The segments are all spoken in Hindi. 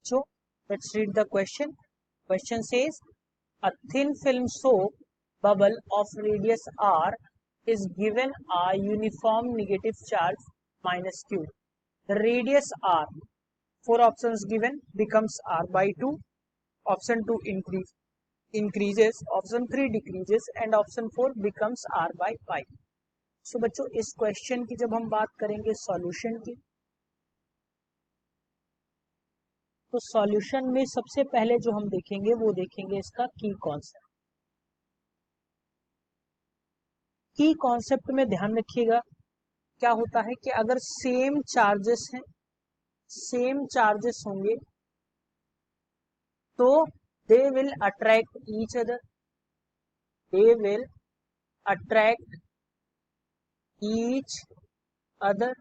बच्चों, let's read the question. Question says a thin film soap bubble of radius r is given a uniform negative charge minus q. The radius r, 4 options given, becomes r by 2. Option 2 increases, option 3 decreases and option 4 becomes r by 5. So बच्चों, इस क्वेश्चन की जब हम बात करेंगे सॉल्यूशन की, तो सॉल्यूशन में सबसे पहले जो हम देखेंगे वो देखेंगे इसका की कॉन्सेप्ट। की कॉन्सेप्ट में ध्यान रखिएगा क्या होता है कि अगर सेम चार्जेस हैं, सेम चार्जेस होंगे तो दे will attract each other, they will attract each other.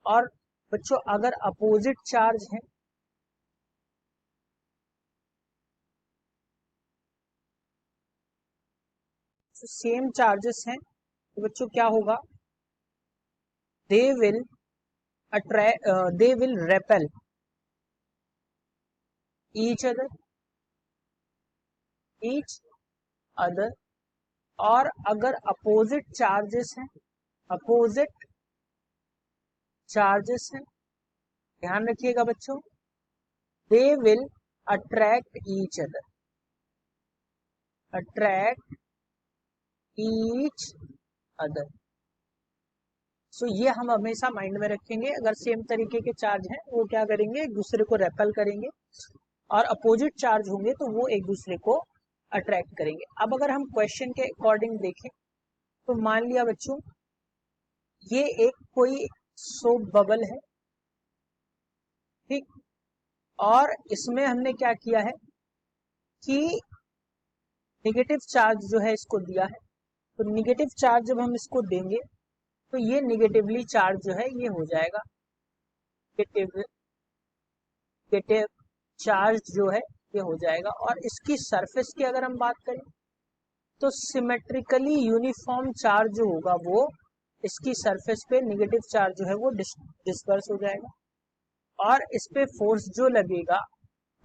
और बच्चों अगर अपोजिट चार्ज है तो सेम चार्जेस हैं तो बच्चों क्या होगा, they will attract, they will repel each other, each other. और अगर अपोजिट चार्जेस हैं, अपोजिट चार्जेस हैं, ध्यान रखिएगा बच्चों, they will attract each other, attract each other. So ये हम हमेशा माइंड में रखेंगे, अगर सेम तरीके के चार्ज हैं वो क्या करेंगे, एक दूसरे को रेपेल करेंगे, और अपोजिट चार्ज होंगे तो वो एक दूसरे को अट्रैक्ट करेंगे। अब अगर हम क्वेश्चन के अकॉर्डिंग देखें तो मान लिया बच्चों ये एक कोई सोप बबल है, ठीक, और इसमें हमने क्या किया है कि नेगेटिव चार्ज जो है इसको दिया है, तो नेगेटिव चार्ज जब हम इसको देंगे तो ये नेगेटिवली चार्ज जो है ये हो जाएगा, नेगेटिव चार्ज जो है ये हो जाएगा। और इसकी सरफेस की अगर हम बात करें तो सिमेट्रिकली यूनिफॉर्म चार्ज जो होगा वो इसकी सरफेस पे नेगेटिव चार्ज जो है वो डिस्पर्स हो जाएगा, और इस पे फोर्स जो लगेगा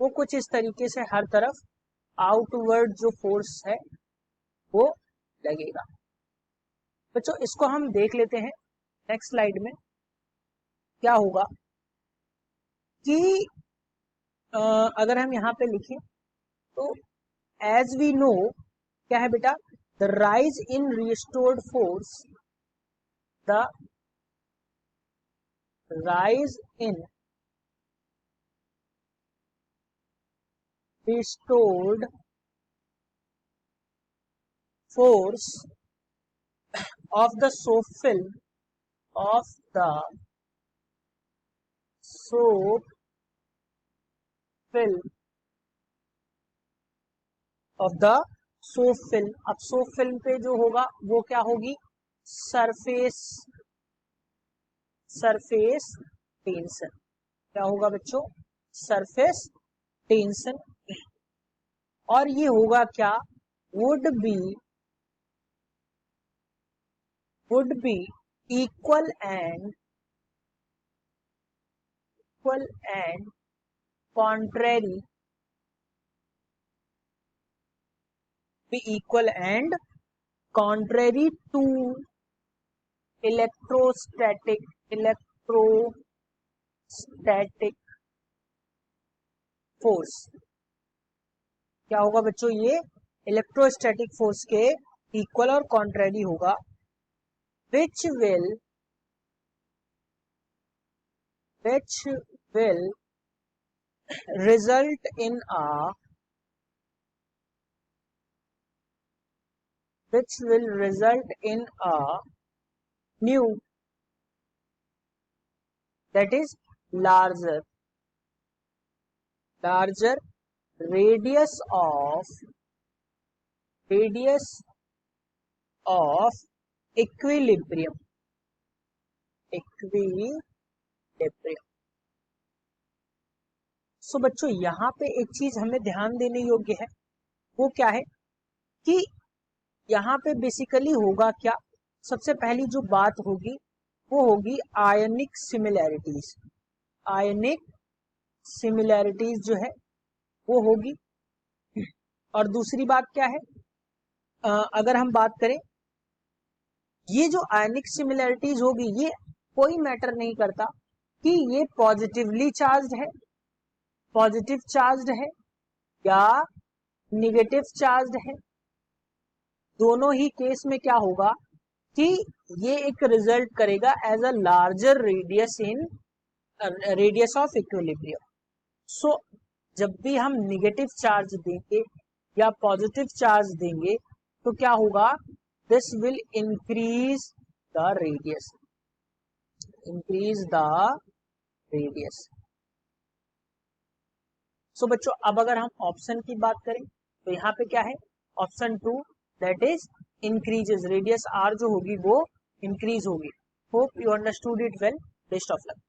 वो कुछ इस तरीके से हर तरफ आउटवर्ड जो फोर्स है वो लगेगा। बच्चों इसको हम देख लेते हैं नेक्स्ट स्लाइड में क्या होगा कि अगर हम यहाँ पे लिखें तो एज वी नो क्या है बेटा, the rise in restored force, the rise in restored force of the soap film of the soap film of the soap film। अब सोप फिल्म पे जो होगा वो क्या होगी, सरफेस, सरफेस टेंशन। क्या होगा बच्चों, सरफेस टेंशन। और ये होगा क्या, would be equal and contrary, be equal and contrary to electrostatic force. क्या होगा बच्चों, ये इलेक्ट्रोस्टैटिक फोर्स के इक्वल और कॉन्ट्रेरी होगा, which will result in a new, that is larger radius of equilibrium। सो बच्चों यहाँ पे एक चीज हमें ध्यान देने योग्य है, वो क्या है कि यहाँ पे बेसिकली होगा क्या, सबसे पहली जो बात होगी वो होगी आयनिक सिमिलैरिटीज। आयनिक सिमिलैरिटीज जो है वो होगी। और दूसरी बात क्या है, अगर हम बात करें ये जो आयनिक सिमिलैरिटीज होगी ये कोई मैटर नहीं करता कि ये पॉजिटिवली चार्ज्ड है, पॉजिटिव चार्ज्ड है या निगेटिव चार्ज्ड है। दोनों ही केस में क्या होगा कि ये एक रिजल्ट करेगा as a larger radius in radius of equilibrium. So जब भी हम निगेटिव चार्ज देंगे या पॉजिटिव चार्ज देंगे तो क्या होगा, this will increase the radius, increase the radius. So बच्चों अब अगर हम ऑप्शन की बात करें तो यहाँ पे क्या है, option 2 that is increases, radius R जो होगी वो इंक्रीज होगी। Hope you understood it well, best of luck.